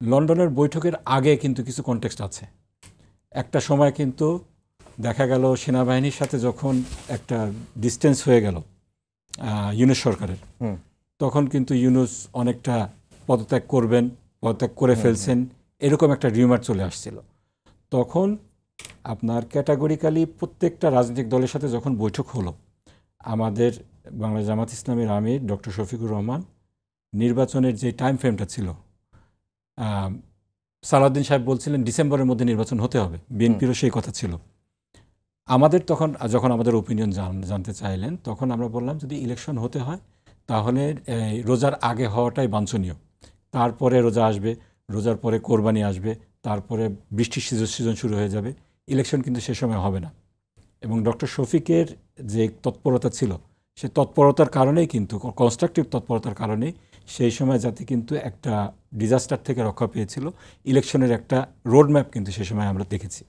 লন্ডনের বৈঠকের আগে কিন্তু কিছু কনটেক্সট আছে। একটা সময় কিন্তু দেখা গেল সেনাবাহিনীর সাথে যখন একটা ডিস্টেন্স হয়ে গেল ইউনূস সরকারের, তখন কিন্তু ইউনূস অনেকটা পদত্যাগ করবেন, পদত্যাগ করে ফেলছেন, এরকম একটা রিউমার চলে আসছিল। তখন আপনার ক্যাটাগরিক্যালি প্রত্যেকটা রাজনৈতিক দলের সাথে যখন বৈঠক হলো, আমাদের বাংলা জামাত ইসলামের আমির ডক্টর শফিকুর রহমান নির্বাচনের যে টাইম ফ্রেমটা ছিল, সালাউদ্দিন সাহেব বলছিলেন ডিসেম্বরের মধ্যে নির্বাচন হতে হবে, বিএনপিরও সেই কথা ছিল। আমাদের তখন যখন আমাদের ওপিনিয়ন জানতে চাইলেন, তখন আমরা বললাম যদি ইলেকশন হতে হয় তাহলে রোজার আগে হওয়াটাই বাঞ্ছনীয়। তারপরে রোজা আসবে, রোজার পরে কোরবানি আসবে, তারপরে বৃষ্টির সিজন শুরু হয়ে যাবে, ইলেকশন কিন্তু সে সময় হবে না। এবং ডক্টর শফিকের যে তৎপরতা ছিল, সে তৎপরতার কারণেই কিন্তু, কনস্ট্রাকটিভ তৎপরতার কারণেই সেই সময় জাতি কিন্তু একটা ডিজাস্টার থেকে রক্ষা পেয়েছিল। ইলেকশনের একটা রোড ম্যাপ কিন্তু সে সময় আমরা দেখেছি।